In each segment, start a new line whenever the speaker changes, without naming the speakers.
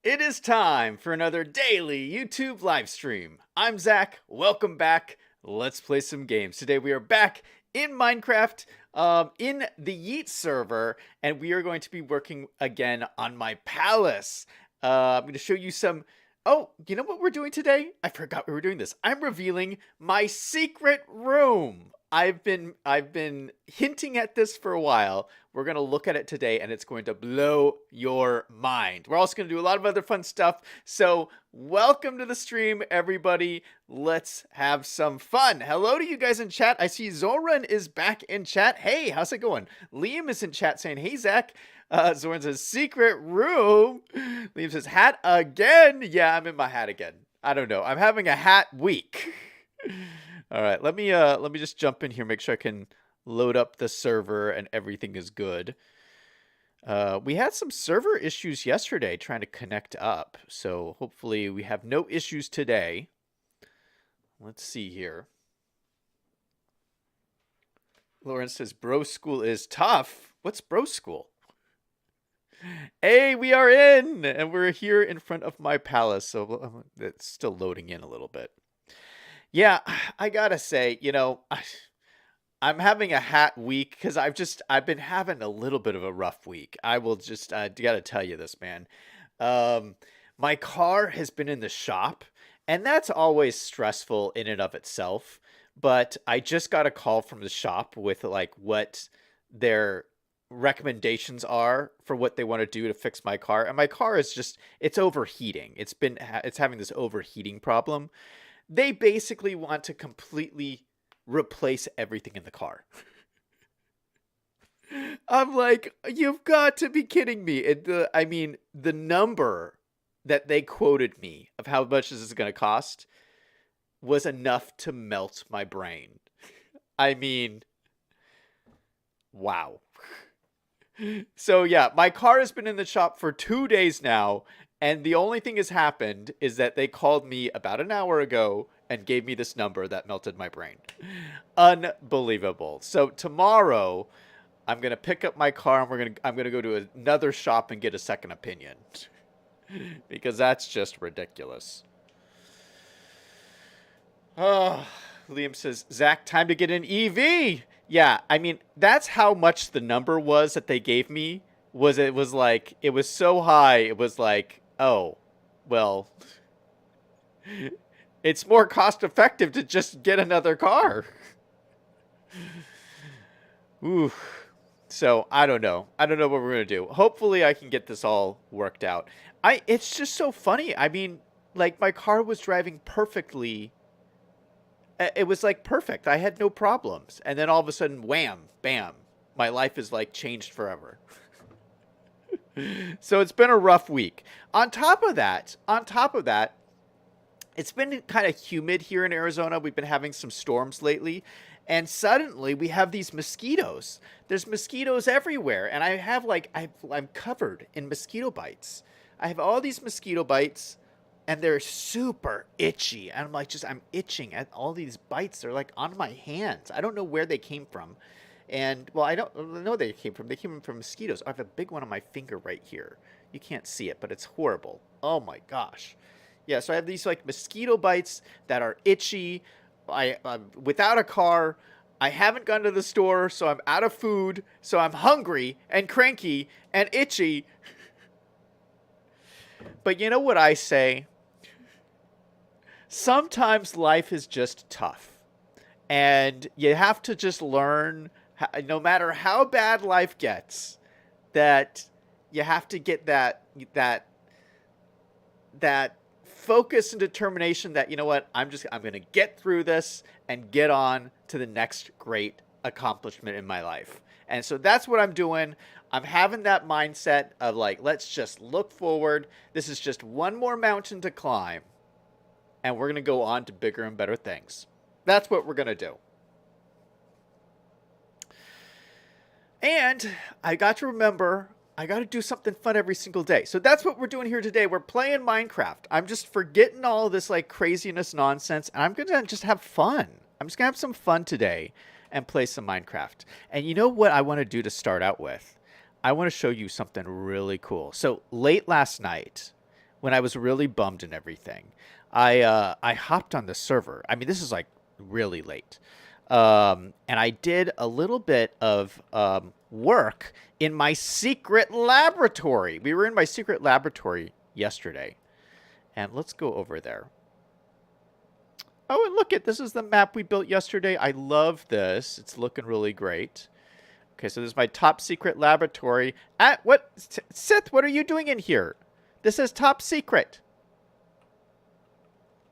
It is time for another daily YouTube live stream. I'm Zach. Welcome back. Let's play some games. Today we are back in Minecraft, in the YEET server, and we are going to be working again on my palace. I'm going to show you some. Oh, you know what we're doing today? I forgot we were doing this. I'm revealing my secret room. I've been hinting at this for a while. We're going to look at it today and it's going to blow your mind. We're also going to do a lot of other fun stuff. So, welcome to the stream, everybody. Let's have some fun. Hello to you guys in chat. I see Zoran is back in chat. Hey, how's it going? Liam is in chat saying, "Hey, Zach." Zoran says, "Secret room." Liam says, "Hat again." Yeah, I'm in my hat again. I don't know. I'm having a hat week. All right, let me just jump in here, make sure I can load up the server and everything is good. We had some server issues yesterday trying to connect up, so hopefully we have no issues today. Let's see here. Lauren says, "Bro school is tough." What's bro school? Hey, we are in, and we're here in front of my palace, so it's still loading in a little bit. Yeah, I gotta say, I'm having a hat week because I've been having a little bit of a rough week. I will just gotta tell you this, man. My car has been in the shop, and that's always stressful in and of itself. But I just got a call from the shop with like what their recommendations are for what they want to do to fix my car, and my car is it's overheating. It's having this overheating problem. They basically want to completely replace everything in the car. I'm like, you've got to be kidding me. The number that they quoted me of how much this is going to cost was enough to melt my brain. I mean, wow. So yeah, my car has been in the shop for 2 days now. And the only thing has happened is that they called me about an hour ago and gave me this number that melted my brain. Unbelievable. So tomorrow, I'm gonna pick up my car and I'm gonna go to another shop and get a second opinion because that's just ridiculous. Oh, Liam says, "Zach, time to get an EV." Yeah, I mean that's how much the number was that they gave me. It was so high. It was like, oh, well, it's more cost effective to just get another car. Ooh. So I don't know. I don't know what we're gonna do. Hopefully I can get this all worked out. It's just so funny. I mean, like my car was driving perfectly. It was like perfect. I had no problems. And then all of a sudden, wham, bam, my life is like changed forever. So it's been a rough week. On top of that, it's been kind of humid here in Arizona. We've been having some storms lately, and suddenly we have these mosquitoes. There's mosquitoes everywhere, and I'm covered in mosquito bites. I have all these mosquito bites, and they're super itchy. And I'm itching at all these bites. They're like on my hands. I don't know where they came from. And, well, I don't know where they came from. They came from mosquitoes. I have a big one on my finger right here. You can't see it, but it's horrible. Oh, my gosh. Yeah, so I have these, like, mosquito bites that are itchy. I'm without a car. I haven't gone to the store, so I'm out of food. So I'm hungry and cranky and itchy. But you know what I say? Sometimes life is just tough. And you have to just learn, no matter how bad life gets, that you have to get that focus and determination that, you know what, I'm going to get through this and get on to the next great accomplishment in my life. And so that's what I'm doing. I'm having that mindset of like, let's just look forward. This is just one more mountain to climb, and we're going to go on to bigger and better things. That's what we're going to do. And I got to remember, I got to do something fun every single day. So that's what we're doing here today. We're playing Minecraft. I'm just forgetting all of this like craziness nonsense, and I'm going to just have fun. I'm just going to have some fun today and play some Minecraft. And you know what I want to do to start out with? I want to show you something really cool. So late last night, when I was really bummed and everything, I hopped on the server. I mean, this is like really late. And I did a little bit of work in my secret laboratory. We were in my secret laboratory yesterday. And let's go over there. Oh, and look at this is the map we built yesterday. I love this. It's looking really great. Okay, so this is my top secret laboratory. What? Sith, what are you doing in here? This is top secret.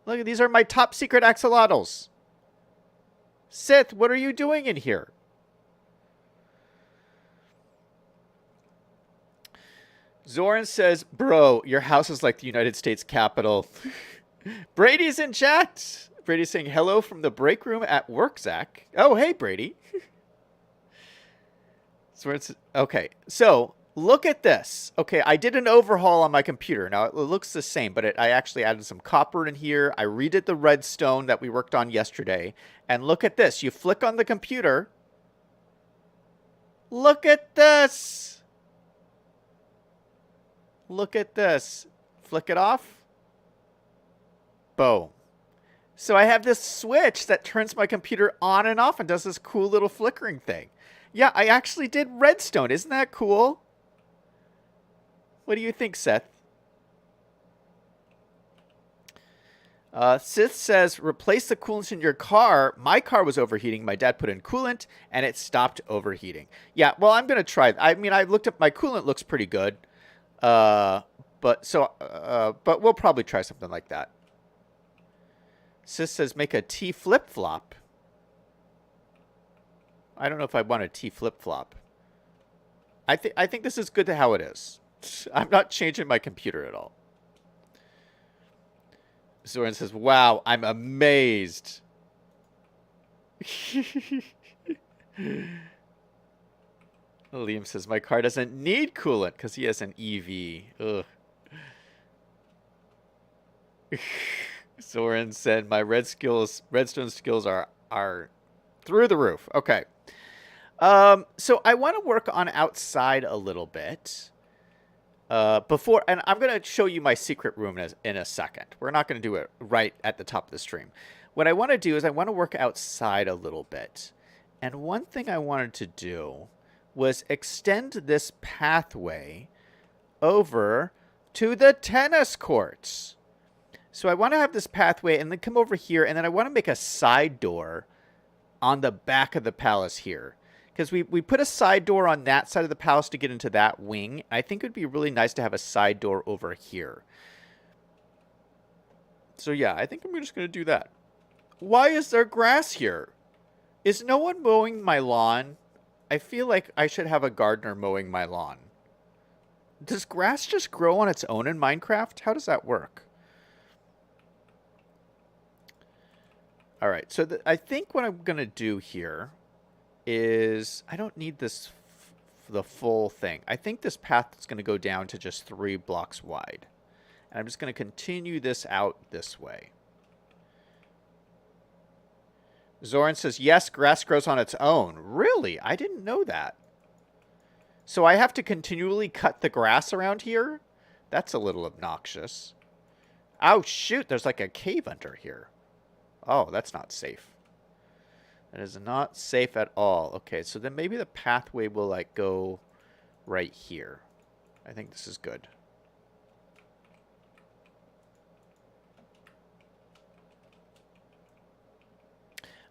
Look, these are my top secret axolotls. Sith, what are you doing in here? Zoran says, bro, your house is like the United States Capitol. Brady's in chat. Brady's saying hello from the break room at work, Zach. Oh, hey, Brady. Okay, so look at this. Okay, I did an overhaul on my computer. Now, it looks the same, but I actually added some copper in here. I redid the redstone that we worked on yesterday. And look at this. You flick on the computer. Look at this. Look at this. Flick it off. Boom. So I have this switch that turns my computer on and off and does this cool little flickering thing. Yeah, I actually did redstone. Isn't that cool? What do you think, Seth? Sith says, replace the coolant in your car. My car was overheating. My dad put in coolant, and it stopped overheating. Yeah, well, I'm going to try. I mean, I looked up my coolant. Looks pretty good. But we'll probably try something like that. Sith says, make a T flip-flop. I don't know if I want a T flip-flop. I think this is good to how it is. I'm not changing my computer at all. Zoran says, wow, I'm amazed. Liam says, my car doesn't need coolant because he has an EV. Ugh. Zoran said, my redstone skills are through the roof. Okay. So I want to work on outside a little bit. And I'm going to show you my secret room in a second. We're not going to do it right at the top of the stream. What I want to do is I want to work outside a little bit. And one thing I wanted to do was extend this pathway over to the tennis courts. So I want to have this pathway and then come over here, and then I want to make a side door on the back of the palace here. Because we put a side door on that side of the palace to get into that wing. I think it would be really nice to have a side door over here. So yeah, I think I'm just going to do that. Why is there grass here? Is no one mowing my lawn? I feel like I should have a gardener mowing my lawn. Does grass just grow on its own in Minecraft? How does that work? All right, so I think what I'm going to do here is I don't need the full thing. I think this path is going to go down to just 3 blocks wide. And I'm just going to continue this out this way. Zoran says, yes, grass grows on its own. Really? I didn't know that. So I have to continually cut the grass around here? That's a little obnoxious. Oh, shoot. There's like a cave under here. Oh, that's not safe. That is not safe at all. Okay, so then maybe the pathway will like go right here. I think this is good.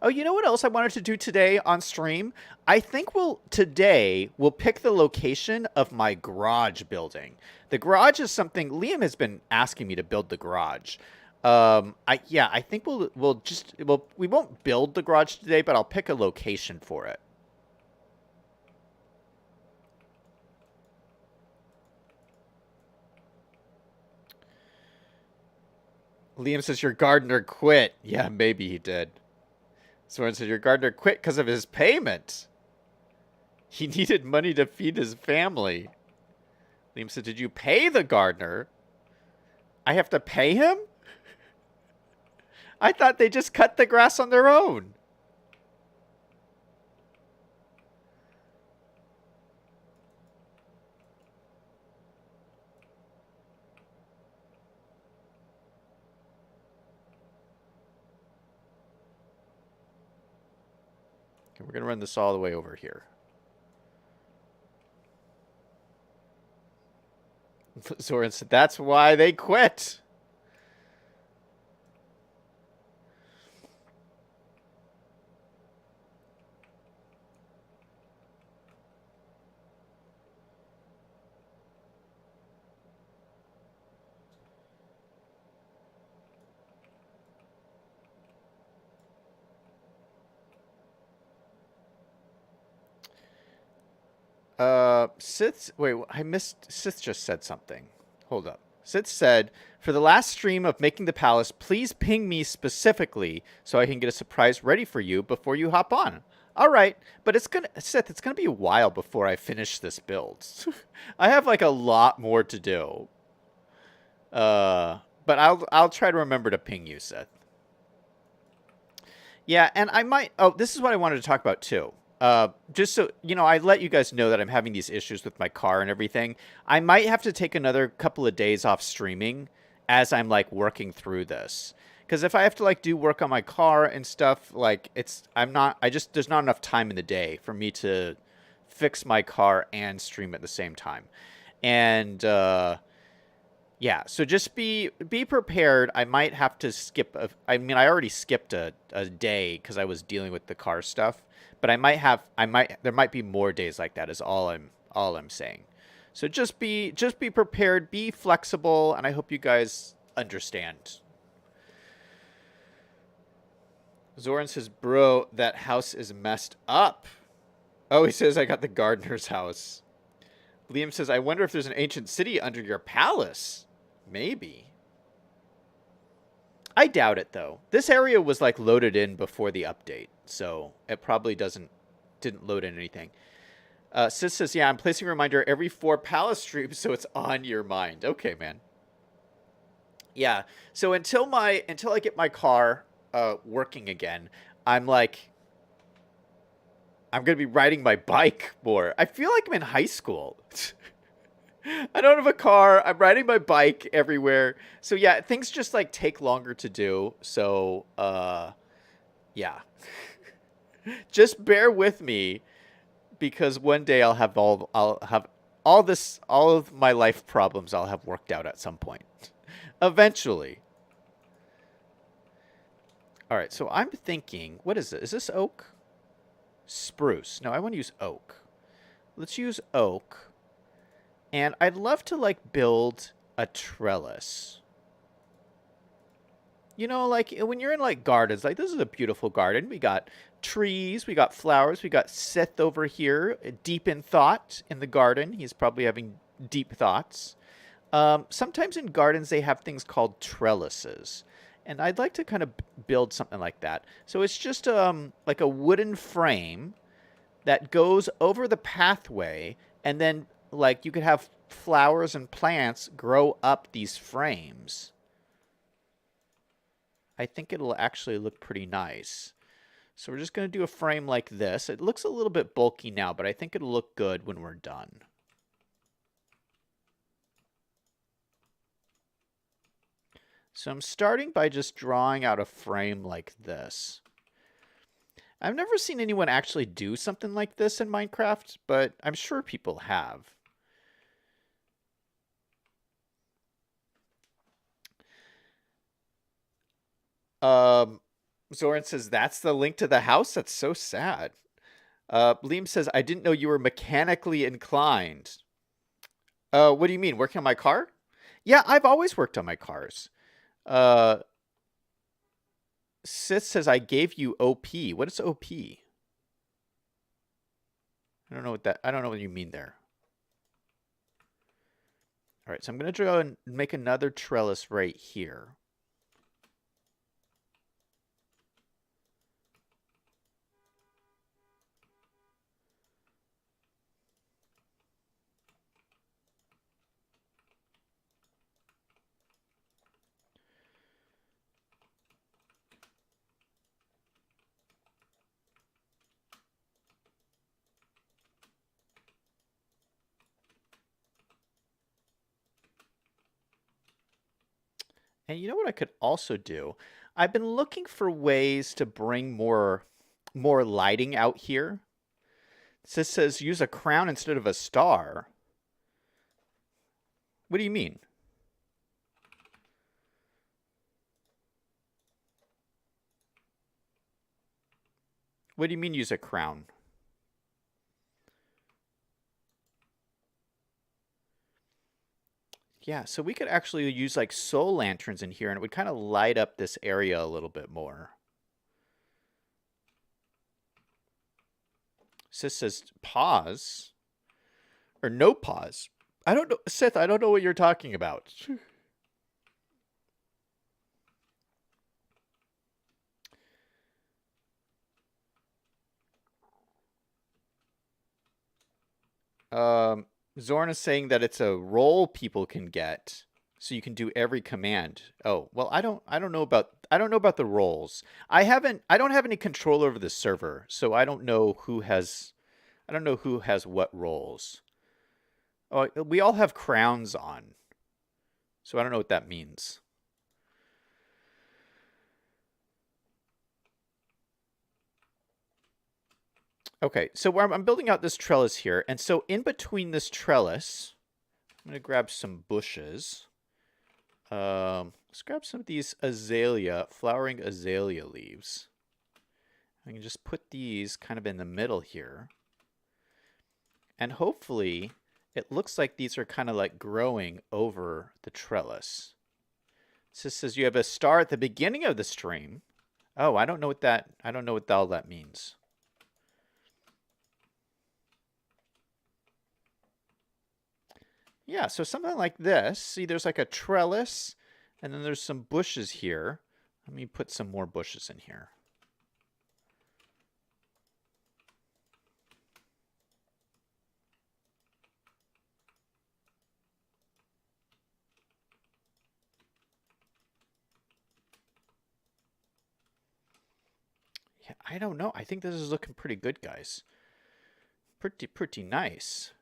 Oh, you know what else I wanted to do today on stream? I think today we'll pick the location of my garage building. The garage is something Liam has been asking me to build the garage. I think we won't build the garage today, but I'll pick a location for it. Liam says your gardener quit. Yeah, maybe he did. Someone said your gardener quit because of his payment. He needed money to feed his family. Liam said, did you pay the gardener? I have to pay him? I thought they just cut the grass on their own. We're going to run this all the way over here. Zoran said, that's why they quit. Sith, wait, I missed, Sith just said something. Hold up. Sith said, for the last stream of Making the Palace, please ping me specifically so I can get a surprise ready for you before you hop on. All right, but Sith, it's gonna be a while before I finish this build. I have like a lot more to do. But I'll try to remember to ping you, Sith. Yeah, and I might. Oh, this is what I wanted to talk about too. Just so you know, I let you guys know that I'm having these issues with my car and everything. I might have to take another couple of days off streaming as I'm like working through this. Because if I have to like do work on my car and stuff, like I just there's not enough time in the day for me to fix my car and stream at the same time. And yeah, so just be prepared. I might have to skip. I mean, I already skipped a day because I was dealing with the car stuff. But there might be more days like that. Is all I'm saying. So just be prepared. Be flexible, and I hope you guys understand. Zoran says, "Bro, that house is messed up." Oh, he says I got the gardener's house. Liam says, "I wonder if there's an ancient city under your palace." Maybe. I doubt it though. This area was like loaded in before the update, so it probably didn't load in anything. Sis says, "Yeah, I'm placing a reminder every 4 palace streams, so it's on your mind." Okay, man. Yeah. So until I get my car working again, I'm gonna be riding my bike more. I feel like I'm in high school. I don't have a car. I'm riding my bike everywhere. So yeah, things just like take longer to do. So yeah. Just bear with me because one day I'll have all of my life problems I'll have worked out at some point. Eventually. All right, so I'm thinking, what is it? Is this oak? Spruce. No, I want to use oak. Let's use oak. And I'd love to like build a trellis. You know, like when you're in like gardens, like this is a beautiful garden. We got trees, we got flowers, we got Sith over here, deep in thought in the garden. He's probably having deep thoughts. Sometimes in gardens they have things called trellises. And I'd like to kind of build something like that. So it's just like a wooden frame that goes over the pathway, and then like you could have flowers and plants grow up these frames. I think it'll actually look pretty nice. So we're just going to do a frame like this. It looks a little bit bulky now, but I think it'll look good when we're done. So I'm starting by just drawing out a frame like this. I've never seen anyone actually do something like this in Minecraft, but I'm sure people have. Zoran says, that's the link to the house? That's so sad. Liam says, I didn't know you were mechanically inclined. What do you mean? Working on my car? Yeah, I've always worked on my cars. Sith says, I gave you OP. What is OP? I don't know what you mean there. All right, so I'm going to draw and make another trellis right here. And you know what I could also do? I've been looking for ways to bring more more lighting out here. This says use a crown instead of a star. What do you mean? What do you mean use a crown? Yeah, so we could actually use like soul lanterns in here and it would kind of light up this area a little bit more. Sis says pause or no pause. I don't know, Sith, I don't know what you're talking about. Zorn is saying that it's a role people can get, so you can do every command. Oh, well, I don't know about the roles. I don't have any control over the server, so I don't know who has what roles. Oh, we all have crowns on, so I don't know what that means. Okay, so I'm building out this trellis here, and so in between this trellis, I'm going to grab some bushes. Let's grab some of these flowering azalea leaves. I can just put these kind of in the middle here. And hopefully, it looks like these are kind of like growing over the trellis. So it says you have a star at the beginning of the stream. Oh, I don't know what all that means. Yeah, so something like this. See, there's like a trellis, and then there's some bushes here. Let me put some more bushes in here. Yeah, I don't know. I think this is looking pretty good, guys. Pretty nice.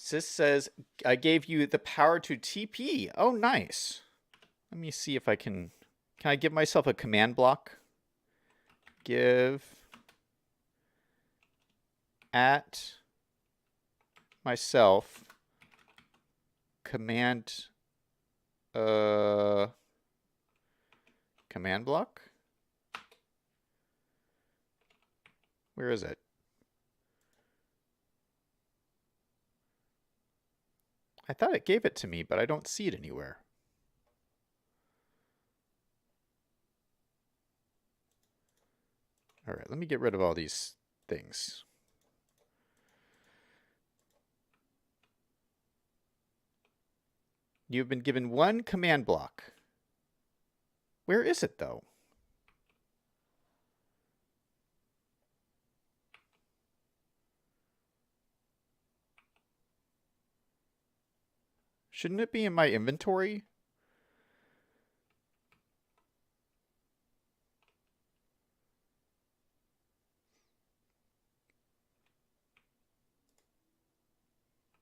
Sis says, I gave you the power to TP. Oh, nice. Let me see if I can I give myself a command block? Give at myself command block? Where is it? I thought it gave it to me, but I don't see it anywhere. All right, let me get rid of all these things. You've been given one command block. Where is it, though? Shouldn't it be in my inventory?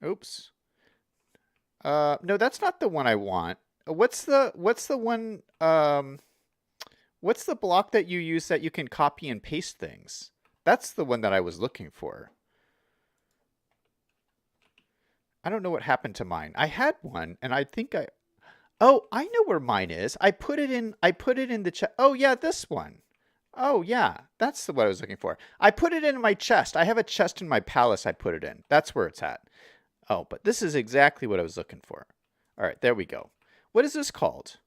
Oops. No, that's not the one I want. What's the one, what's the block that you use that you can copy and paste things? That's the one that I was looking for. I don't know what happened to mine. I had one, and I think oh, I know where mine is. I put it in the chest. Oh, yeah, this one. Oh, yeah, that's what I was looking for. I put it in my chest. I have a chest in my palace I put it in. That's where it's at. Oh, but this is exactly what I was looking for. All right, there we go. What is this called?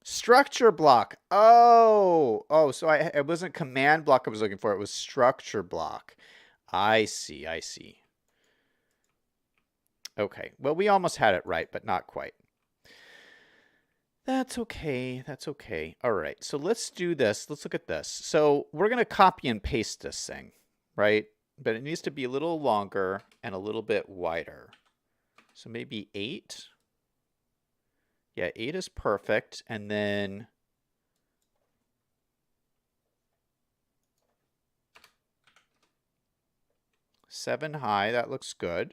Structure block. Oh, so it wasn't command block I was looking for. It was structure block. I see. Okay, well, we almost had it right, but not quite. That's okay. All right, so let's do this. Let's look at this. So we're going to copy and paste this thing, right? But it needs to be a little longer and a little bit wider. So maybe 8. Yeah, 8 is perfect. And then 7 high, that looks good.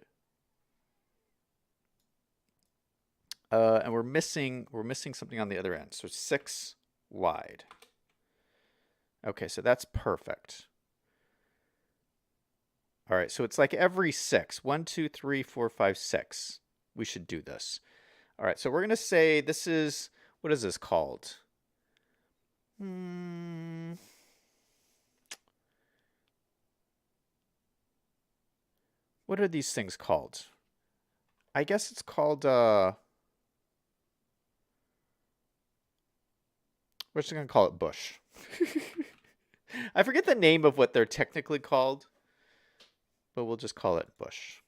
And we're missing something on the other end. So 6 wide. Okay, so that's perfect. All right, so it's like every 6. 1, 2, 3, 4, 5, 6. We should do this. All right, so we're going to say this is, what is this called? What are these things called? I guess it's called, we're just going to call it bush. I forget the name of what they're technically called, but we'll just call it bush.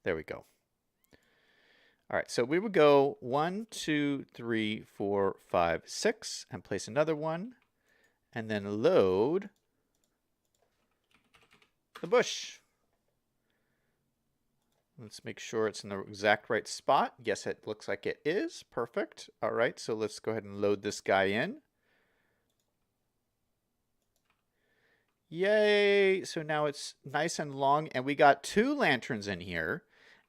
There we go. All right, so we would go 1, 2, 3, 4, 5, 6, and place another one, and then load the bush. Let's make sure it's in the exact right spot. Yes, it looks like it is. Perfect. All right, so let's go ahead and load this guy in. Yay! So now it's nice and long, and we got 2 lanterns in here,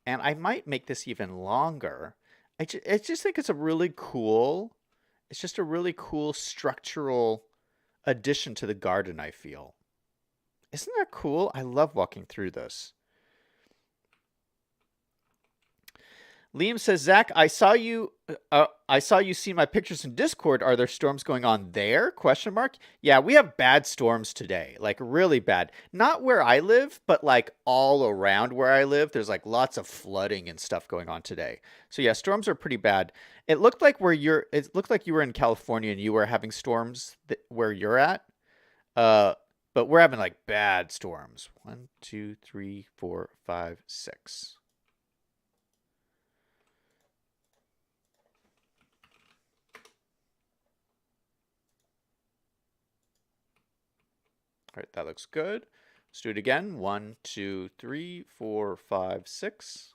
and I might make this even longer. I just think it's a really cool, it's just a really cool structural addition to the garden, I feel. Isn't that cool? I love walking through this. Liam says, Zach, I saw you see my pictures in Discord. Are there storms going on there? Question mark. Yeah, we have bad storms today, like really bad. Not where I live, but like all around where I live. There's like lots of flooding and stuff going on today. So yeah, storms are pretty bad. It looked like it looked like you were in California and you were having storms where you're at. But we're having like bad storms. 1, 2, 3, 4, 5, 6. All right, that looks good. Let's do it again. 1, 2, 3, 4, 5, 6.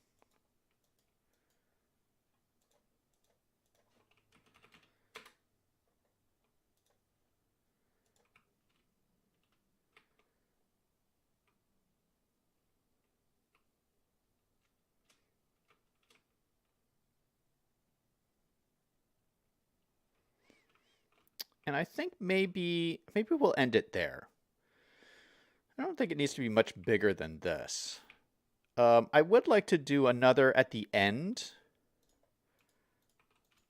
And I think maybe we'll end it there. I don't think it needs to be much bigger than this. I would like to do another at the end.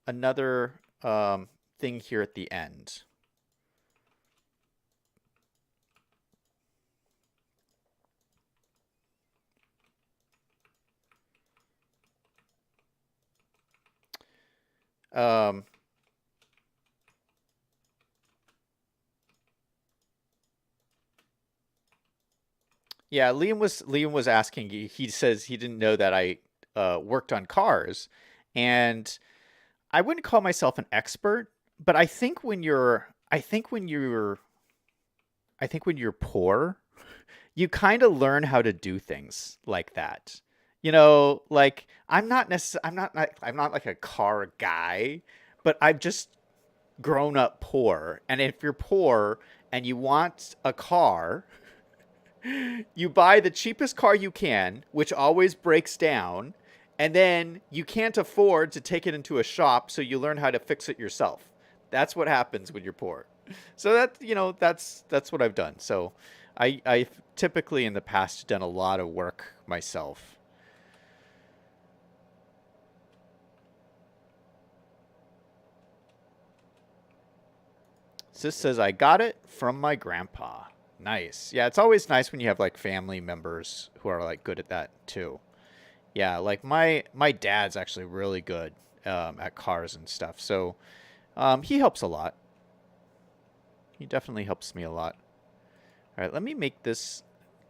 Another thing here at the end. Yeah, Liam was asking. He says he didn't know that I worked on cars, and I wouldn't call myself an expert, but I think when you're poor, you kind of learn how to do things like that. You know, like I'm not like a car guy, but I've just grown up poor. And if you're poor and you want a car, you buy the cheapest car you can, which always breaks down, and then you can't afford to take it into a shop, so you learn how to fix it yourself. That's what happens when you're poor. So that's what I've done. So I've typically in the past done a lot of work myself. Sis says, I got it from my grandpa. Nice. Yeah, it's always nice when you have like family members who are like good at that too. Yeah, like my dad's actually really good at cars and stuff. So he helps a lot. He definitely helps me a lot. All right, let me make this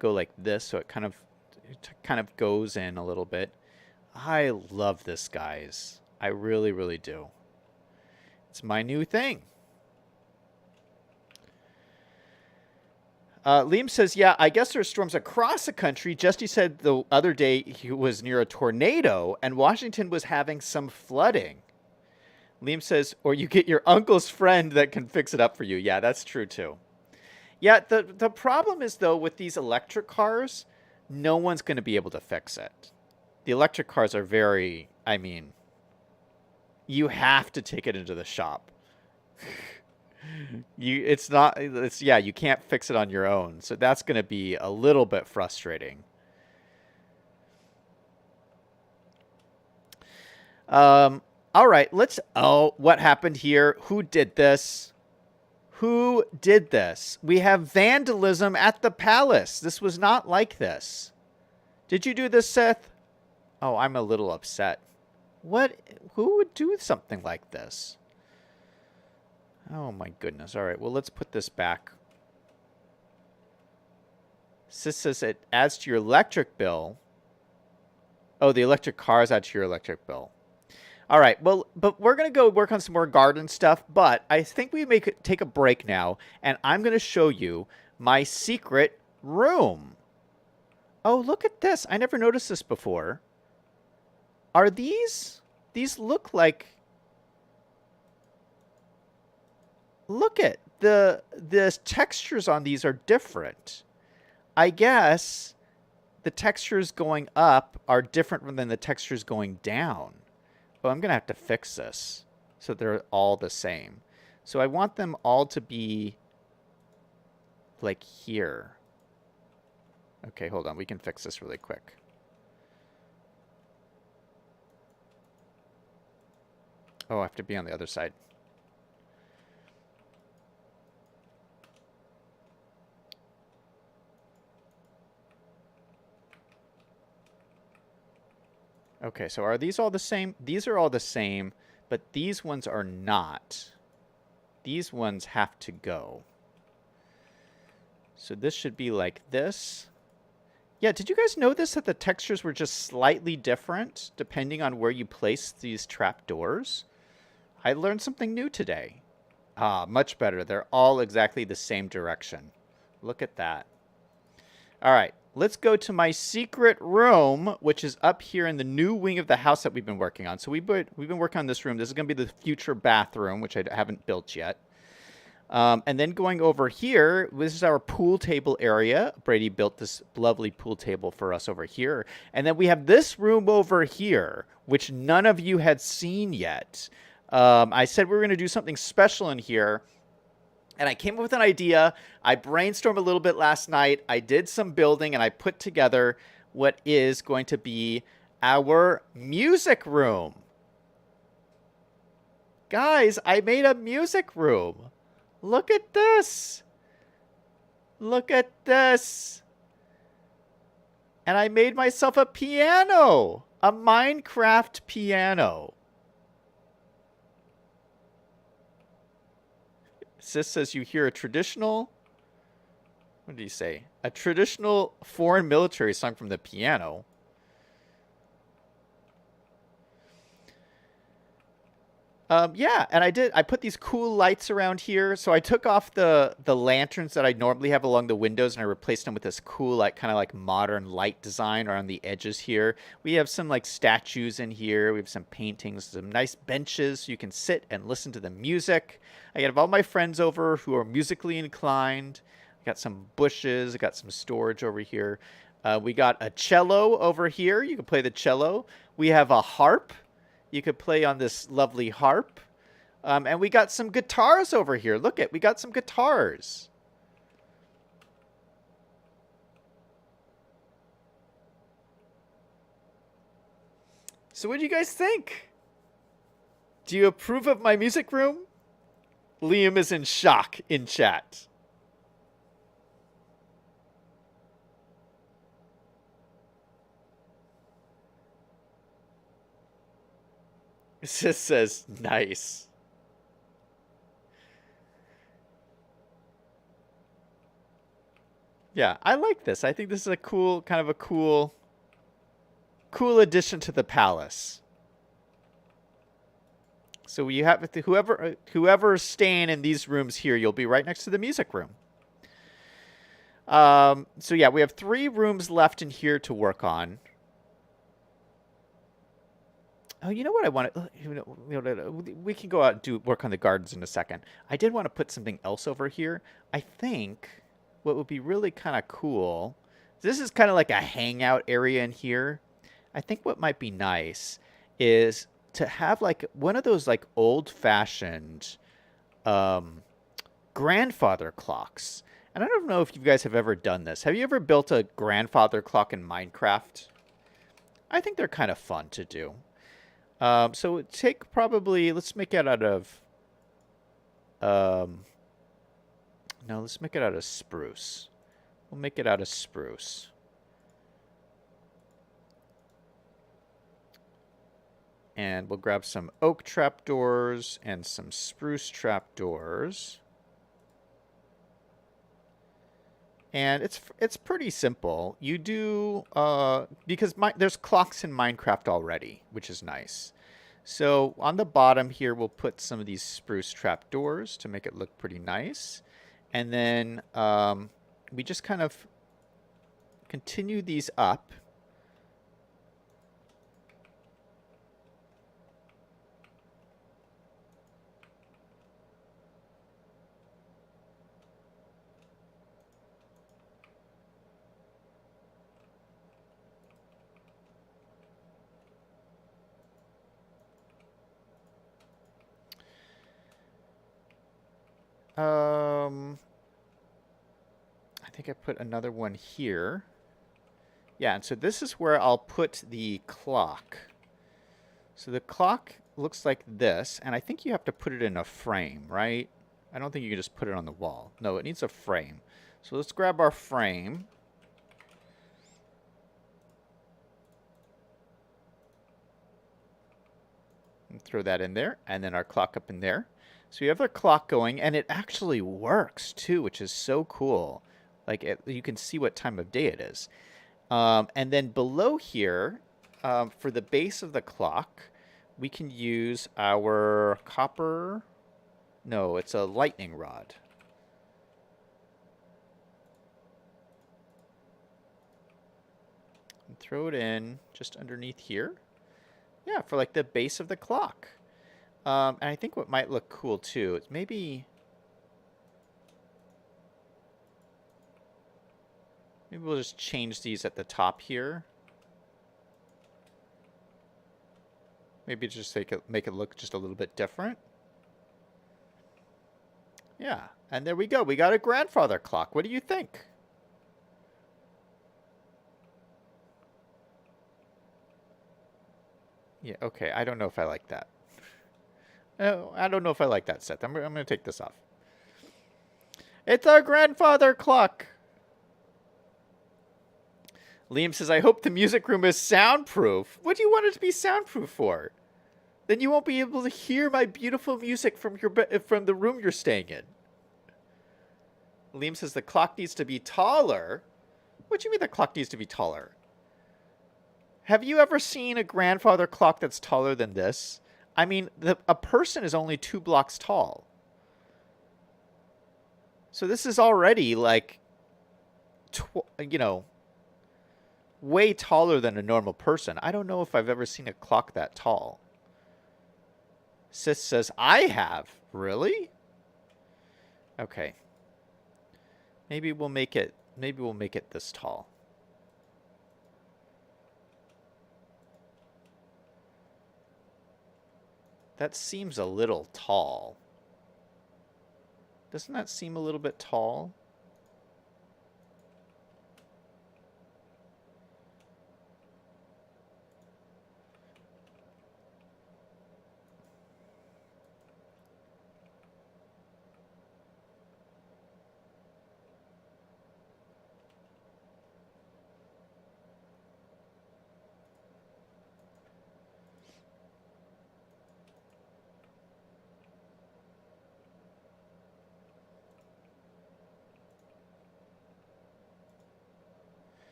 go like this so it kind of goes in a little bit. I love this, guys. I really, really do. It's my new thing. Liam says, yeah, I guess there's storms across the country. Justy said the other day he was near a tornado and Washington was having some flooding. Liam says, or you get your uncle's friend that can fix it up for you. Yeah, that's true too. Yeah, the problem is, though, with these electric cars, no one's going to be able to fix it. The electric cars are very, I mean, You have to take it into the shop. It's not, yeah, you can't fix it on your own. So that's going to be a little bit frustrating. All right, what happened here? Who did this? Who did this? We have vandalism at the palace. This was not like this. Did you do this, Seth? Oh, I'm a little upset. What? Who would do something like this? Oh my goodness. All right, well, let's put this back. Sis says it adds to your electric bill. Oh, the electric cars add to your electric bill. All right, well, but we're going to go work on some more garden stuff, but I think we take a break now, and I'm going to show you my secret room. Oh, look at this. I never noticed this before. Are these look like... Look at the textures on these are different. I guess the textures going up are different than the textures going down. Oh, I'm going to have to fix this so they're all the same. So I want them all to be like here. Okay, hold on. We can fix this really quick. Oh, I have to be on the other side. Okay, so are these all the same? These are all the same, but these ones are not. These ones have to go. So this should be like this. Yeah, did you guys know this, that the textures were just slightly different depending on where you place these trapdoors? I learned something new today. Ah, much better. They're all exactly the same direction. Look at that. All right. Let's go to my secret room, which is up here in the new wing of the house that we've been working on. So we've been working on this room. This is going to be the future bathroom, which I haven't built yet. And then going over here, this is our pool table area. Brady built this lovely pool table for us over here. And then we have this room over here, which none of you had seen yet. I said we were going to do something special in here. And I came up with an idea. I brainstormed a little bit last night. I did some building, and I put together what is going to be our music room. Guys, I made a music room. Look at this. Look at this. And I made myself a piano. A Minecraft piano. Sis says you hear a traditional... What did he say? A traditional foreign military song from the piano. Yeah, and I put these cool lights around here. So I took off the lanterns that I normally have along the windows, and I replaced them with this cool, like, kind of like modern light design around the edges here. We have some like statues in here. We have some paintings, some nice benches so you can sit and listen to the music. I have all my friends over who are musically inclined. I got some bushes. I got some storage over here. We got a cello over here. You can play the cello. We have a harp. You could play on this lovely harp. And we got some guitars over here. Look we got some guitars. So what do you guys think? Do you approve of my music room? Liam is in shock in chat. It just says, nice. Yeah, I like this. I think this is a cool, kind of a cool addition to the palace. So you have whoever's staying in these rooms here, you'll be right next to the music room. So yeah, we have 3 rooms left in here to work on. Oh, you know what I want to... We can go out and work on the gardens in a second. I did want to put something else over here. I think what would be really kind of cool... This is kind of like a hangout area in here. I think what might be nice is to have like one of those like old-fashioned grandfather clocks. And I don't know if you guys have ever done this. Have you ever built a grandfather clock in Minecraft? I think they're kind of fun to do. So take probably, let's make it out of, no, let's make it out of spruce. We'll make it out of spruce. And we'll grab some oak trapdoors and some spruce trapdoors. And it's pretty simple. You do, because there's clocks in Minecraft already, which is nice. So on the bottom here, we'll put some of these spruce trapdoors to make it look pretty nice. And then we just kind of continue these up. I think I put another one here. Yeah, and so this is where I'll put the clock. So the clock looks like this, and I think you have to put it in a frame, right? I don't think you can just put it on the wall. No, it needs a frame. So let's grab our frame. And throw that in there, and then our clock up in there. So we have our clock going, and it actually works too, which is so cool. Like you can see what time of day it is. And then below here, for the base of the clock, we can use our copper. No, it's a lightning rod. And throw it in just underneath here. Yeah, for like the base of the clock. And I think what might look cool too is maybe we'll just change these at the top here. Maybe just make it look just a little bit different. Yeah, and there we go. We got a grandfather clock. What do you think? Yeah, okay. I don't know if I like that. No, I don't know if I like that set. I'm going to take this off. It's our grandfather clock. Liam says, I hope the music room is soundproof. What do you want it to be soundproof for? Then you won't be able to hear my beautiful music from the room you're staying in. Liam says the clock needs to be taller. What do you mean the clock needs to be taller? Have you ever seen a grandfather clock that's taller than this? I mean, a person is only 2 blocks tall. So this is already like, way taller than a normal person. I don't know if I've ever seen a clock that tall. Sis says, I have. Really? Okay. Maybe we'll make it this tall. That seems a little tall. Doesn't that seem a little bit tall?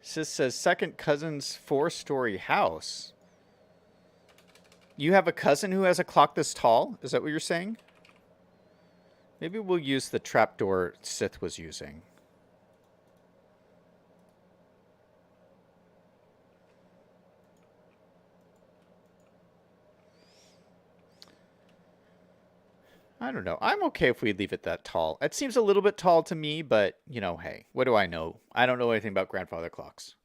Sis says, second cousin's 4-story house. You have a cousin who has a clock this tall? Is that what you're saying? Maybe we'll use the trapdoor Sith was using. I don't know. I'm okay if we leave it that tall. It seems a little bit tall to me, but, hey, what do I know? I don't know anything about grandfather clocks.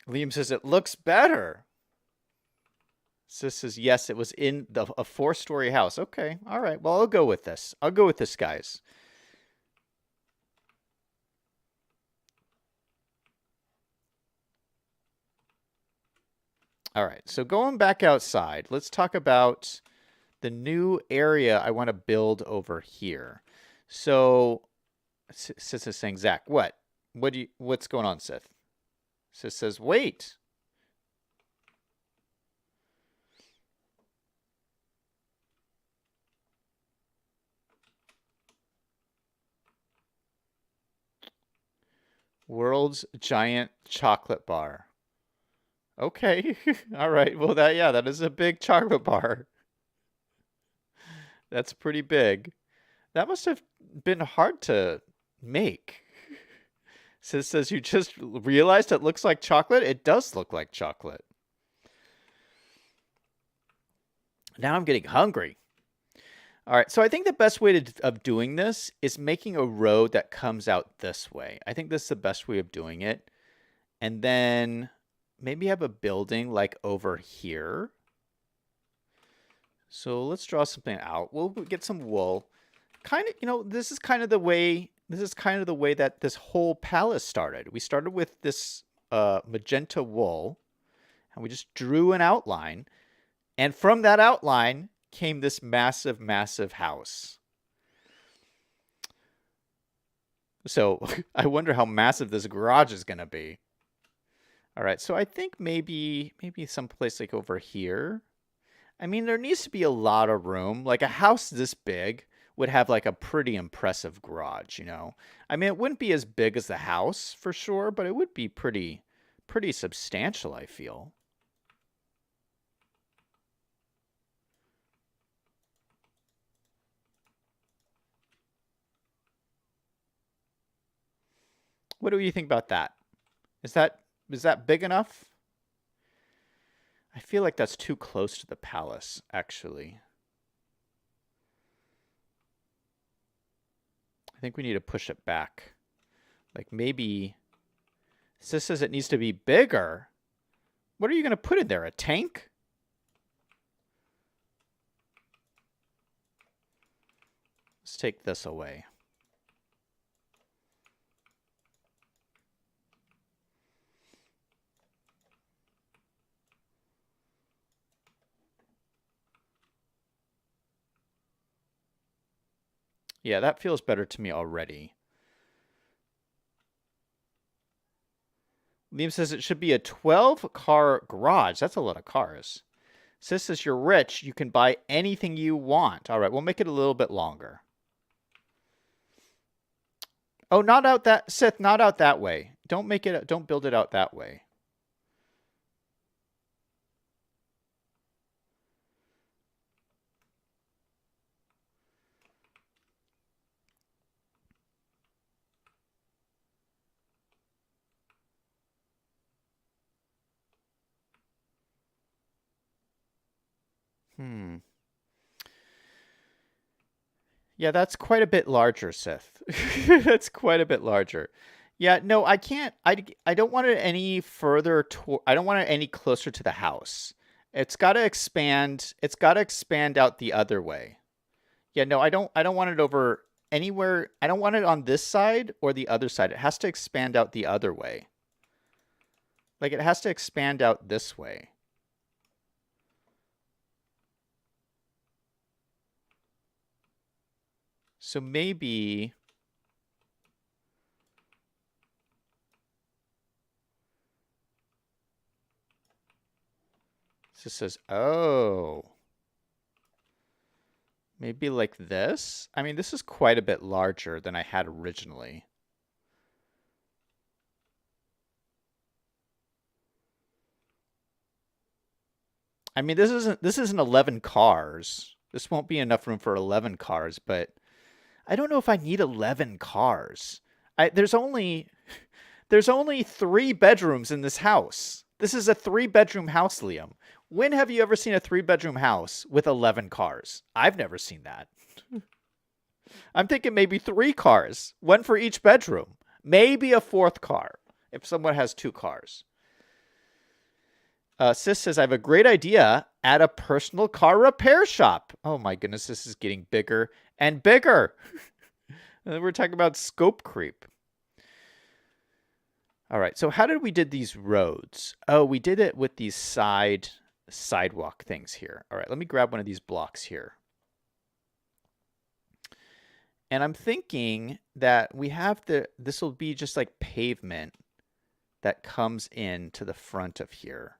Liam says it looks better. Sis says, yes, it was in a 4-story house. Okay, all right. Well, I'll go with this. I'll go with this, guys. All right, so going back outside, let's talk about the new area I want to build over here. So, Sis is saying, Zach, what? What's going on, Sith? Sis says, wait. World's giant chocolate bar. Okay. All right. Well, that is a big chocolate bar. That's pretty big. That must have been hard to make. Sis says, you just realized it looks like chocolate? It does look like chocolate. Now I'm getting hungry. All right, so I think the best way of doing this is making a road that comes out this way. I think this is the best way of doing it. And then maybe have a building like over here. So let's draw something out. We'll get some wool. Kind of, this is kind of the way that this whole palace started. We started with this magenta wool, and we just drew an outline. And from that outline came this massive, massive house. So I wonder how massive this garage is going to be. All right, so I think maybe someplace like over here. I mean, there needs to be a lot of room. Like a house this big would have like a pretty impressive garage, you know? I mean, it wouldn't be as big as the house for sure, but it would be pretty substantial, I feel. What do you think about that? Is that big enough? I feel like that's too close to the palace, actually. I think we need to push it back. Like maybe Sis says it needs to be bigger. What are you going to put in there? A tank? Let's take this away. Yeah, that feels better to me already. Liam says it should be a 12-car garage. That's a lot of cars. Sis says you're rich. You can buy anything you want. All right, we'll make it a little bit longer. Oh, not out that, Sith, not out that way. Don't build it out that way. Yeah, that's quite a bit larger, Sith. That's quite a bit larger. Yeah, no, I can't. I don't want it any further I don't want it any closer to the house. It's got to expand. It's got to expand out the other way. Yeah, no, I don't want it over anywhere. I don't want it on this side or the other side. It has to expand out the other way. Like it has to expand out this way. So maybe this says, oh, maybe like this. I mean, this is quite a bit larger than I had originally. I mean, this isn't 11 cars. This won't be enough room for 11 cars, but I don't know if I need 11 cars. There's only 3 bedrooms in this house. This is a 3-bedroom house, Liam. When have you ever seen a 3-bedroom house with 11 cars? I've never seen that. I'm thinking maybe 3 cars, 1 for each bedroom. Maybe a 4th car if someone has 2 cars. Sis says, I have a great idea. Add a personal car repair shop. Oh my goodness, this is getting bigger and bigger. We're talking about scope creep. All right, so how did we did these roads? Oh, we did it with these sidewalk things here. All right, let me grab one of these blocks here. And I'm thinking that we have this will be just like pavement that comes in to the front of here.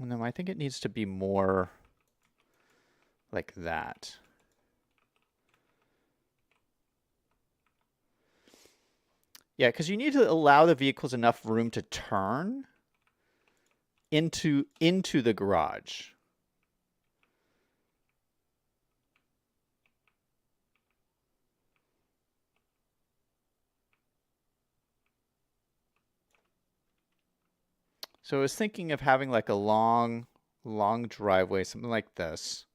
No, I think it needs to be more like that. Yeah, because you need to allow the vehicles enough room to turn into the garage. So I was thinking of having like a long driveway, something like this.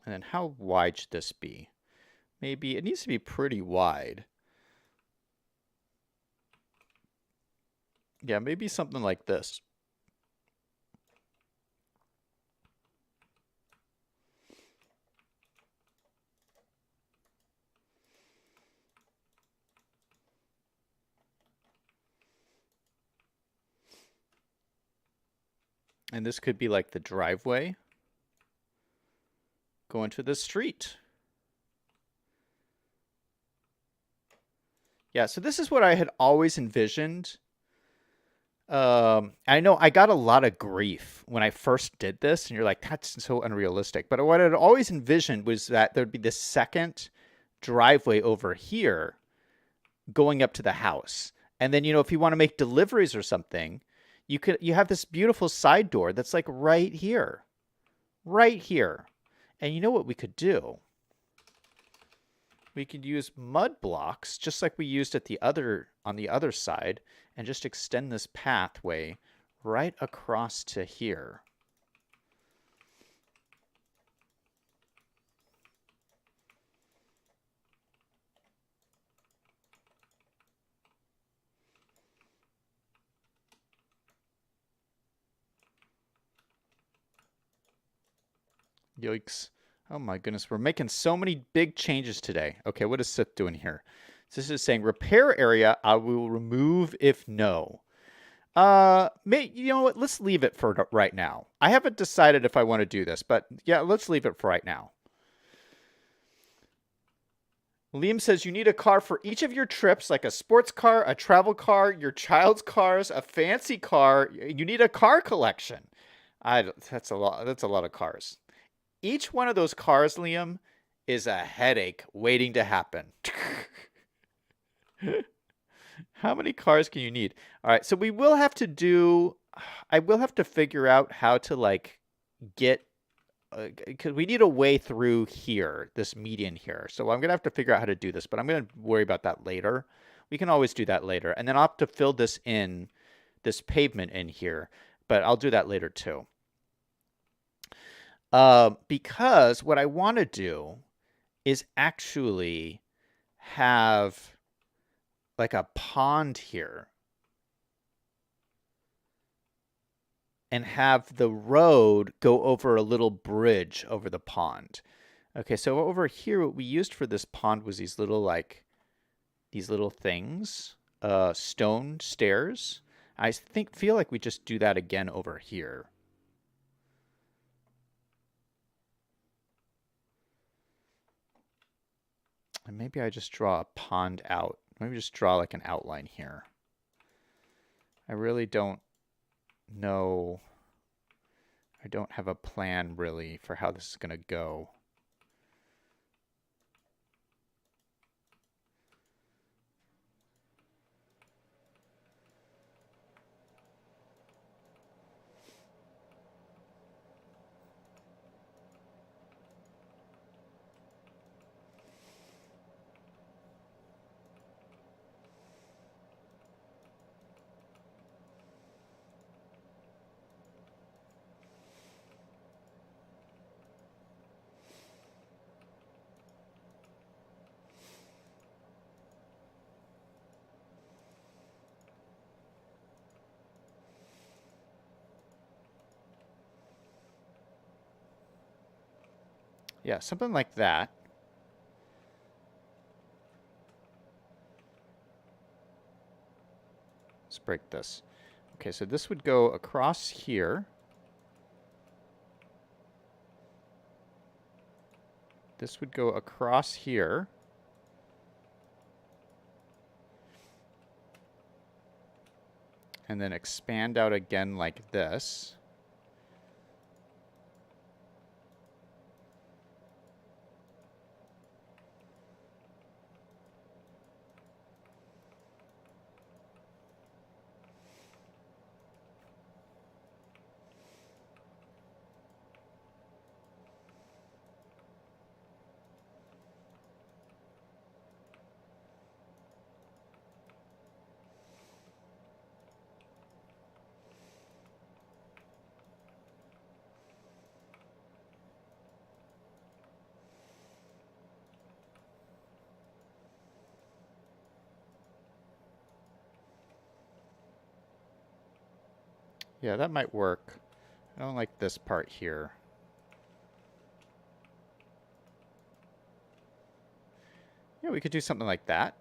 And then how wide should this be? Maybe it needs to be pretty wide. Yeah, maybe something like this. And this could be like the driveway going to the street. Yeah, so this is what I had always envisioned. I know I got a lot of grief when I first did this, and you're like, that's so unrealistic. But what I'd always envisioned was that there'd be this second driveway over here going up to the house. And then, if you want to make deliveries or something, you have this beautiful side door that's like right here. Right here. And you know what we could do? We could use mud blocks just like we used on the other side and just extend this pathway right across to here. Yikes. Oh my goodness, we're making so many big changes today. Okay, what is Sith doing here? So this is saying repair area, I will remove if no. You know what? Let's leave it for right now. I haven't decided if I want to do this, but yeah, let's leave it for right now. Liam says you need a car for each of your trips, like a sports car, a travel car, your child's cars, a fancy car. You need a car collection. That's a lot. That's a lot of cars. Each one of those cars, Liam, is a headache waiting to happen. How many cars can you need? All right, so I will have to figure out how to like get, because we need a way through here, this median here. So I'm going to have to figure out how to do this, but I'm going to worry about that later. We can always do that later. And then I'll have to fill this pavement in here, but I'll do that later too. Because what I want to do is actually have like a pond here and have the road go over a little bridge over the pond. Okay, so over here, what we used for this pond was these little things, stone stairs. I feel like we just do that again over here. And maybe I just draw a pond out. Maybe just draw like an outline here. I really don't know. I don't have a plan really for how this is going to go. Yeah, something like that. Let's break this. Okay, so this would go across here. This would go across here. And then expand out again like this. Yeah, that might work. I don't like this part here. Yeah, we could do something like that.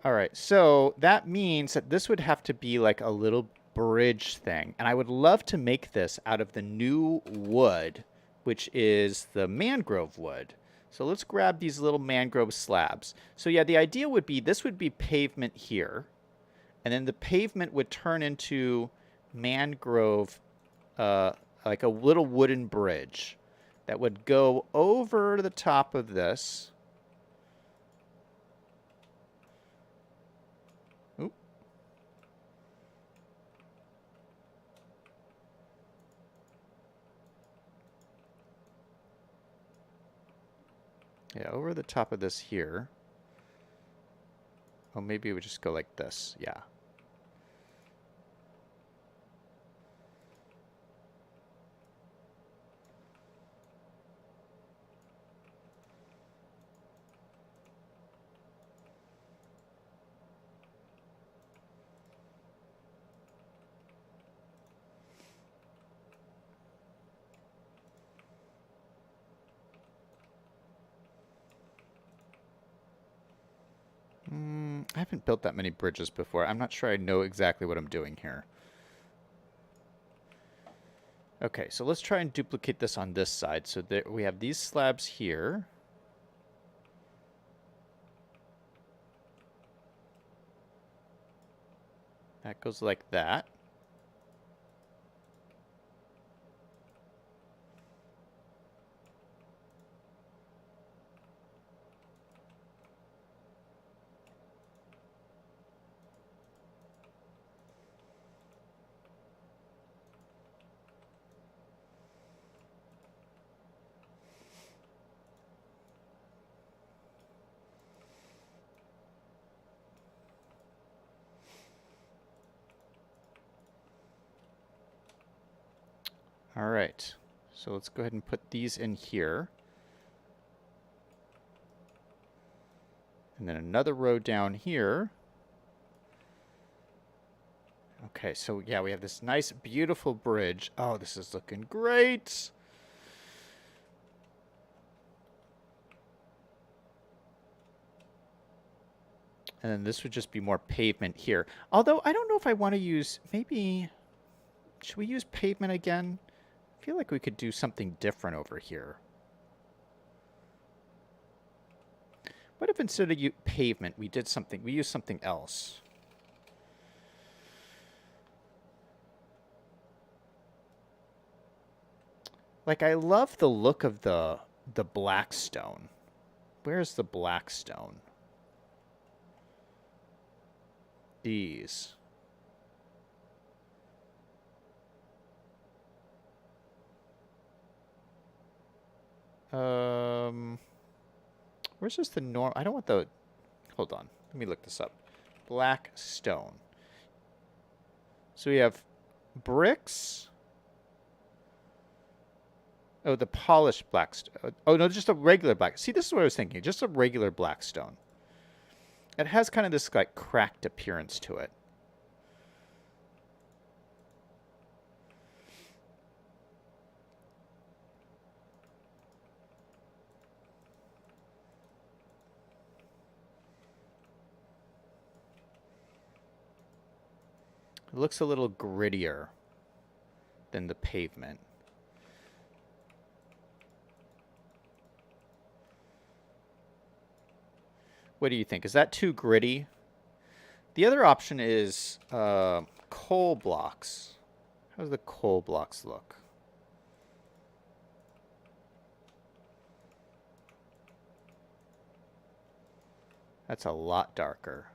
All right, so that means that this would have to be like a little bridge thing. And I would love to make this out of the new wood, which is the mangrove wood. So let's grab these little mangrove slabs. So yeah, the idea would be this would be pavement here. And then the pavement would turn into mangrove, like a little wooden bridge that would go over the top of this. Oop. Yeah, over the top of this here. Oh, maybe it would just go like this. Yeah. I haven't built that many bridges before. I'm not sure I know exactly what I'm doing here. Okay, so let's try and duplicate this on this side. So there, we have these slabs here. That goes like that. All right, so let's go ahead and put these in here. And then another row down here. Okay, so yeah, we have this nice, beautiful bridge. Oh, this is looking great. And then this would just be more pavement here. Although, I don't know if I want to use, maybe, should we use pavement again? I feel like we could do something different over here. What if instead of pavement, we did something, we used something else? Like, I love the look of the black stone. Where's the black stone? These. Where's just the norm? I don't want the... Hold on. Let me look this up. Black stone. So we have bricks. Oh, the polished black stone. Oh, no, just a regular black. See, this is what I was thinking. Just a regular black stone. It has kind of this, like, cracked appearance to it. It looks a little grittier than the pavement. What do you think? Is that too gritty? The other option is coal blocks. How does the coal blocks look? That's a lot darker.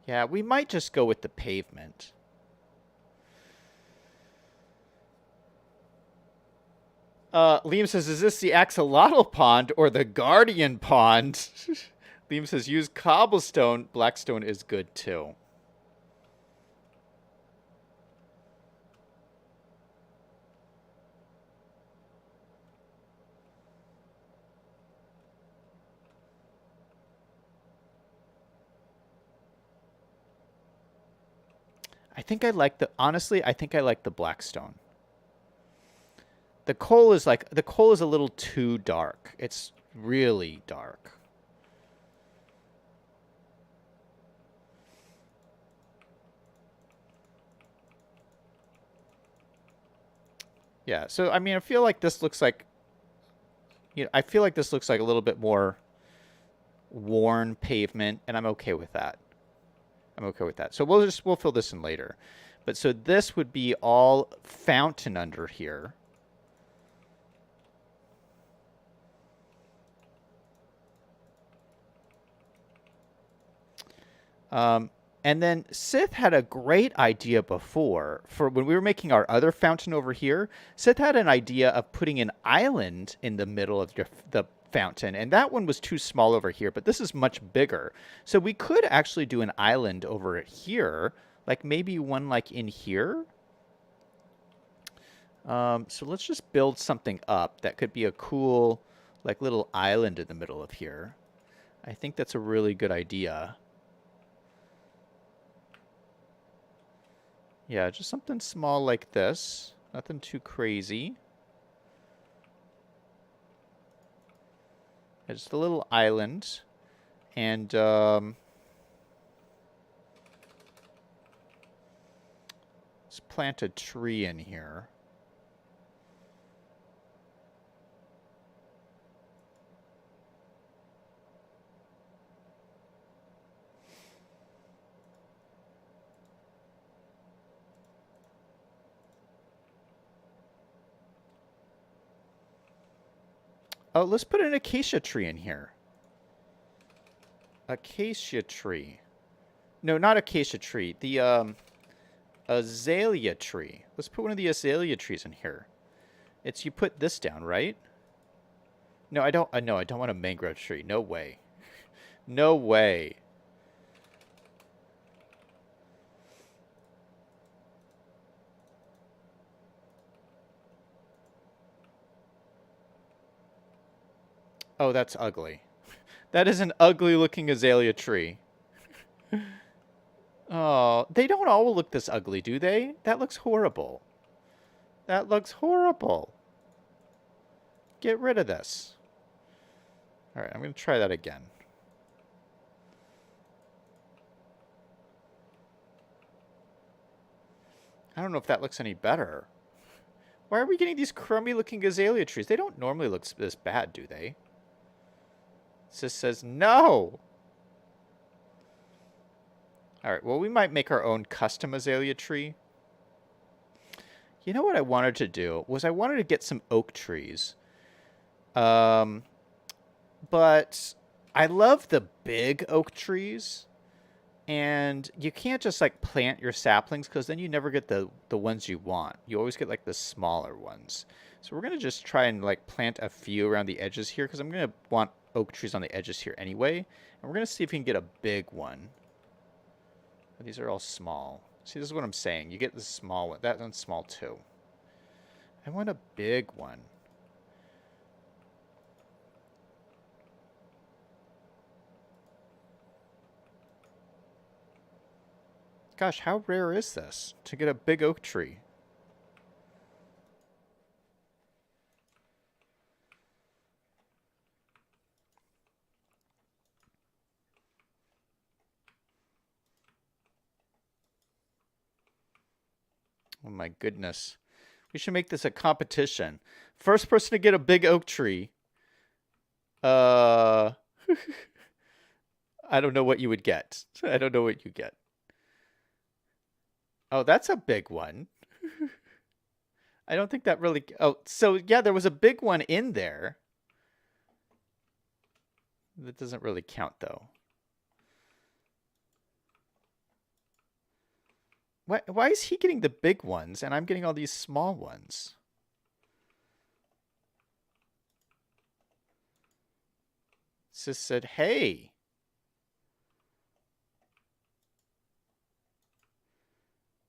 Yeah, we might just go with the pavement. Liam says, is this the axolotl pond or the guardian pond? Liam says, use cobblestone. Blackstone is good too. I think I like the, honestly, I think I like the blackstone. The coal is a little too dark. It's really dark. Yeah, so I mean, I feel like this looks like, I feel like this looks like a little bit more worn pavement, and I'm okay with that. I'm okay with that. So we'll fill this in later. But so this would be all fountain under here. And then Sith had a great idea before for when we were making our other fountain over here. Sith had an idea of putting an island in the middle of the fountain, and that one was too small over here, but this is much bigger. So we could actually do an island over here, like maybe one like in here. So let's just build something up that could be a cool, like little island in the middle of here. I think that's a really good idea. Yeah, just something small like this. Nothing too crazy. Just a little island. And let's plant a tree in here. Oh, let's put an acacia tree in here. Acacia tree. No, not acacia tree. The azalea tree. Let's put one of the azalea trees in here. It's you put this down, right? No, I don't. No, I don't want a mangrove tree. No way. No way. Oh, that's ugly. That is an ugly looking azalea tree. Oh, they don't all look this ugly, do they? That looks horrible. That looks horrible. Get rid of this. All right, I'm going to try that again. I don't know if that looks any better. Why are we getting these crummy looking azalea trees? They don't normally look this bad, do they? Sis says no. All right, well, we might make our own custom azalea tree. You know what I wanted to do was I wanted to get some oak trees. But I love the big oak trees. And you can't just like plant your saplings because then you never get the ones you want. You always get like the smaller ones. So we're going to just try and like plant a few around the edges here because I'm going to want oak trees on the edges here anyway. And we're going to see if we can get a big one. These are all small. See, this is what I'm saying. You get the small one. That one's small too. I want a big one. Gosh, how rare is this to get a big oak tree? Oh my goodness. We should make this a competition. First person to get a big oak tree. I don't know what you would get. I don't know what you get. Oh, that's a big one. I don't think that really... Oh, so yeah, there was a big one in there. That doesn't really count, though. Why is he getting the big ones and I'm getting all these small ones? Sis said, hey.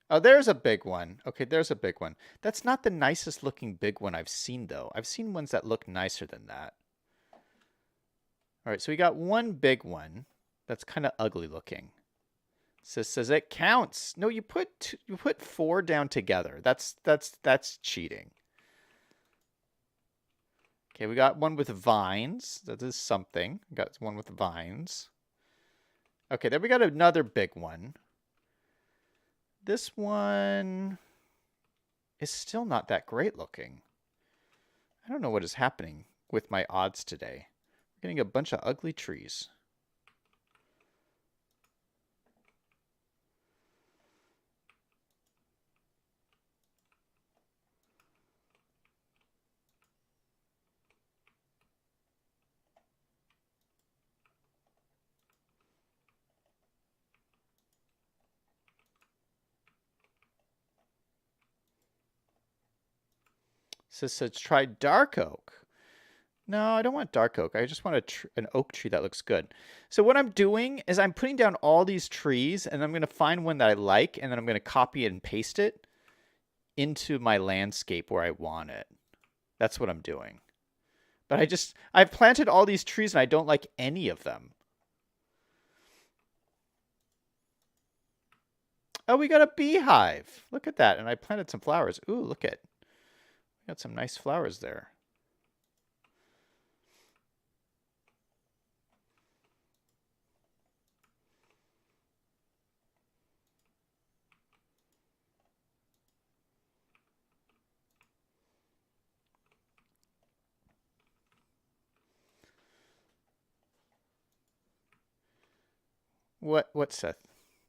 Oh, there's a big one. Okay, there's a big one. That's not the nicest looking big one I've seen, though. I've seen ones that look nicer than that. All right, so we got one big one that's kind of ugly looking. Sis says it counts. No, you put 4 down together. That's cheating. Okay, we got one with vines. That is something. We got one with vines. Okay, then we got another big one. This one is still not that great looking. I don't know what is happening with my odds today. We're getting a bunch of ugly trees. Sis says try dark oak. No, I don't want dark oak. I just want an oak tree that looks good. So what I'm doing is I'm putting down all these trees, and I'm going to find one that I like, and then I'm going to copy it and paste it into my landscape where I want it. That's what I'm doing. But I've planted all these trees, and I don't like any of them. Oh, we got a beehive. Look at that. And I planted some flowers. Ooh, look at. We got some nice flowers there. What, Seth?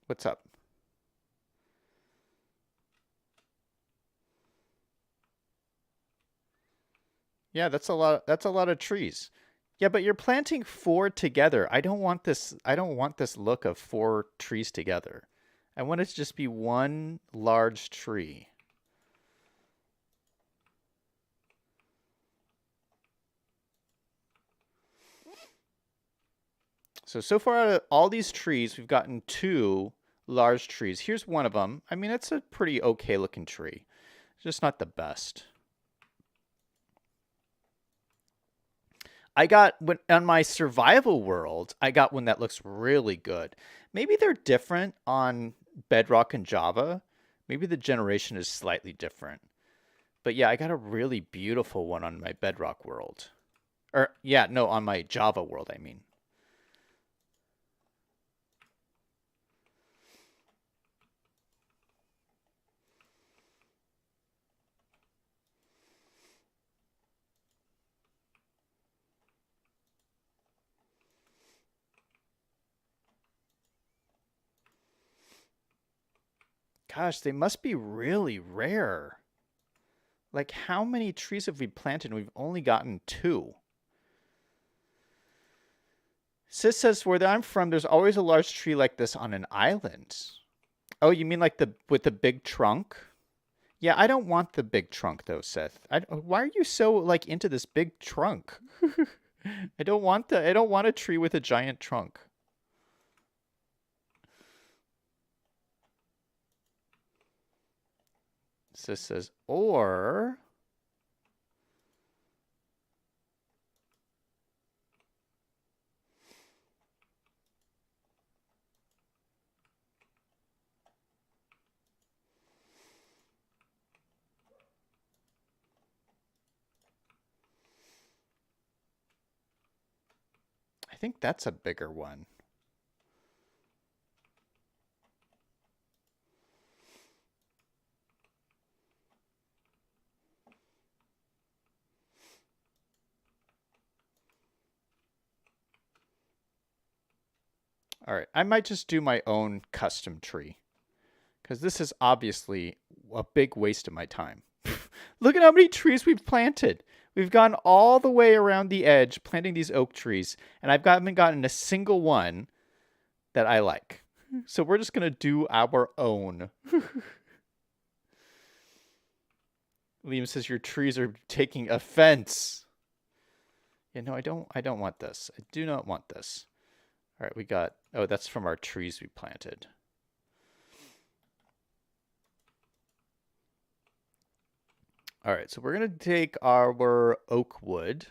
What's up? Yeah, that's a lot of trees. Yeah, but you're planting 4 together. I don't want this look of 4 trees together. I want it to just be one large tree. So far out of all these trees, we've gotten 2 large trees. Here's one of them. I mean, it's a pretty okay looking tree. It's just not the best. I got on my survival world, I got one that looks really good. Maybe they're different on Bedrock and Java. Maybe the generation is slightly different. But yeah, I got a really beautiful one on my Bedrock world. Or yeah, no, on my Java world, I mean. Gosh, they must be really rare. Like, how many trees have we planted? We've only gotten 2. Sis says, where I'm from, there's always a large tree like this on an island. Oh, you mean like with the big trunk? Yeah, I don't want the big trunk though, Seth. Why are you so like into this big trunk? I don't want a tree with a giant trunk. Sis says, or I think that's a bigger one. All right, I might just do my own custom tree because this is obviously a big waste of my time. Look at how many trees we've planted. We've gone all the way around the edge planting these oak trees, and haven't gotten a single one that I like. So we're just going to do our own. Liam says your trees are taking offense. Yeah, no, I don't want this. I do not want this. All right, we got, oh, that's from our trees we planted. All right, so we're going to take our oak wood,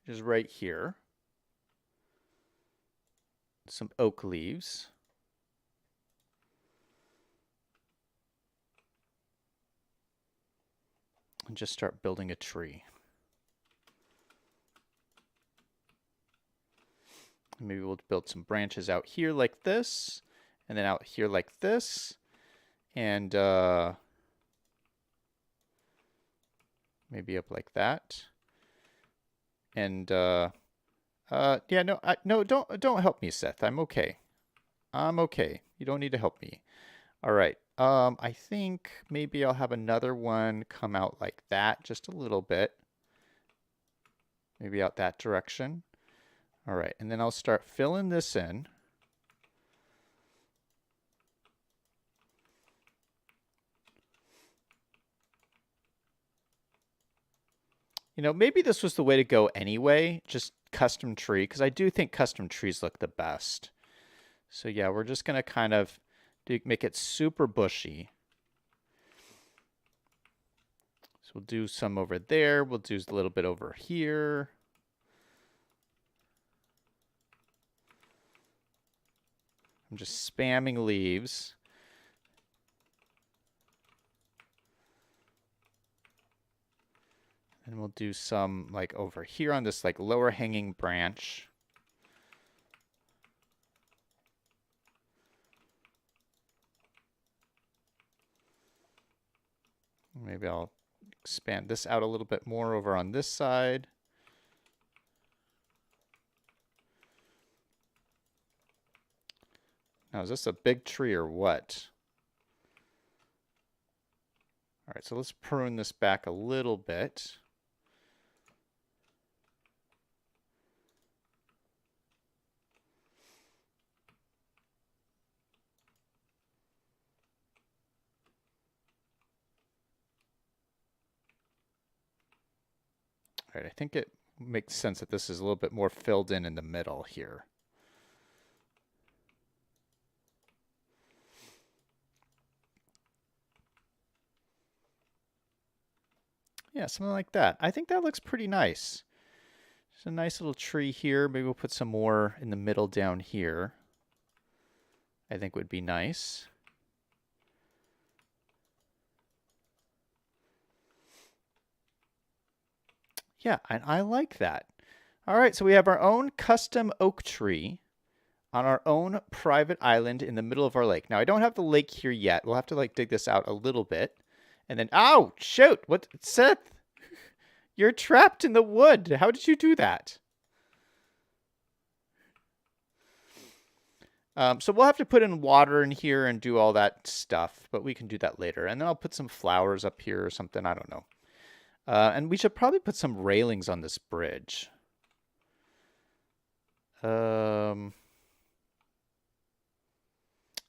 which is right here. Some oak leaves. And just start building a tree. Maybe we'll build some branches out here like this, and then out here like this, and maybe up like that. And yeah, no, don't help me, Seth. I'm okay. I'm okay. You don't need to help me. All right. I think maybe I'll have another one come out like that, just a little bit. Maybe out that direction. All right, and then I'll start filling this in. You know, maybe this was the way to go anyway, just custom tree, because I do think custom trees look the best. So yeah, we're just going to kind of make it super bushy. So we'll do some over there. We'll do a little bit over here. I'm just spamming leaves. And we'll do some like over here on this like lower hanging branch. Maybe I'll expand this out a little bit more over on this side. Now, is this a big tree or what? All right, so let's prune this back a little bit. All right, I think it makes sense that this is a little bit more filled in the middle here. Yeah, something like that. I think that looks pretty nice. There's a nice little tree here. Maybe we'll put some more in the middle down here. I think would be nice. Yeah, I like that. All right, so we have our own custom oak tree on our own private island in the middle of our lake. Now, I don't have the lake here yet. We'll have to like dig this out a little bit. And then, ow, shoot, what, Seth? You're trapped in the wood. How did you do that? So we'll have to put in water in here and do all that stuff, but we can do that later. And then I'll put some flowers up here or something. I don't know. And we should probably put some railings on this bridge. Yeah,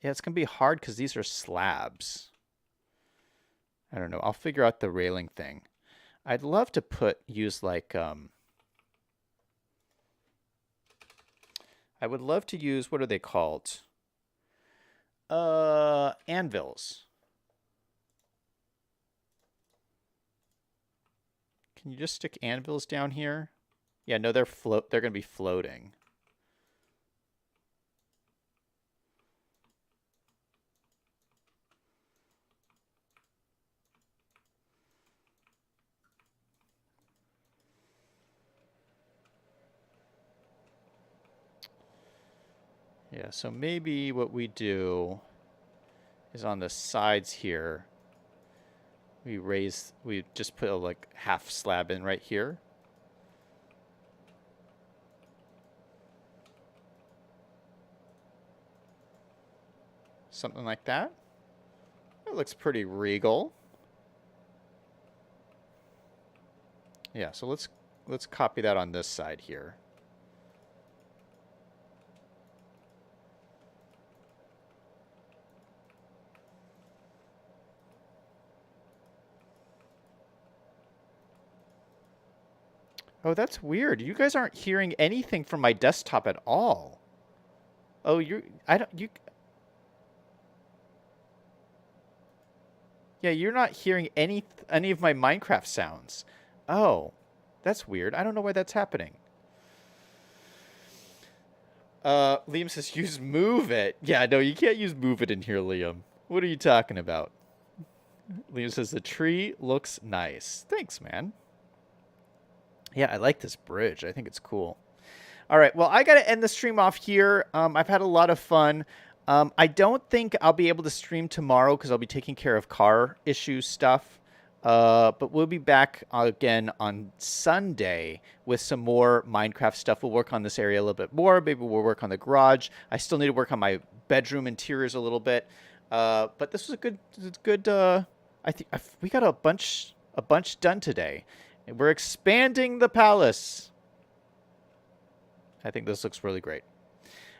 it's going to be hard because these are slabs. I don't know. I'll figure out the railing thing. I'd love to use like, I would love to use, what are they called? Anvils. Can you just stick anvils down here? Yeah, no, they're going to be floating. Yeah, so maybe what we do is on the sides here, we just put a like half slab in right here. Something like that. It looks pretty regal. Yeah, so let's copy that on this side here. Oh, that's weird. You guys aren't hearing anything from my desktop at all. Oh, yeah, you're not hearing any of my Minecraft sounds. Oh, that's weird. I don't know why that's happening. Liam says use move it. Yeah, no, you can't use move it in here, Liam. What are you talking about? Liam says the tree looks nice. Thanks, man. Yeah, I like this bridge. I think it's cool. All right, well, I got to end the stream off here. I've had a lot of fun. I don't think I'll be able to stream tomorrow because I'll be taking care of car issue stuff. But we'll be back again on Sunday with some more Minecraft stuff. We'll work on this area a little bit more. Maybe we'll work on the garage. I still need to work on my bedroom interiors a little bit. But this was a good. I think we got a bunch done today. We're expanding the palace. I think this looks really great.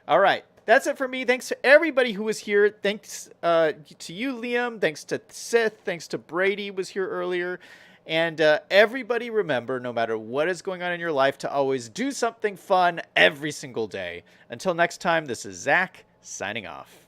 All right. That's it for me. Thanks to everybody who was here. Thanks to you, Liam. Thanks to Sith. Thanks to Brady was here earlier. And everybody remember, no matter what is going on in your life, to always do something fun every single day. Until next time, this is Zach signing off.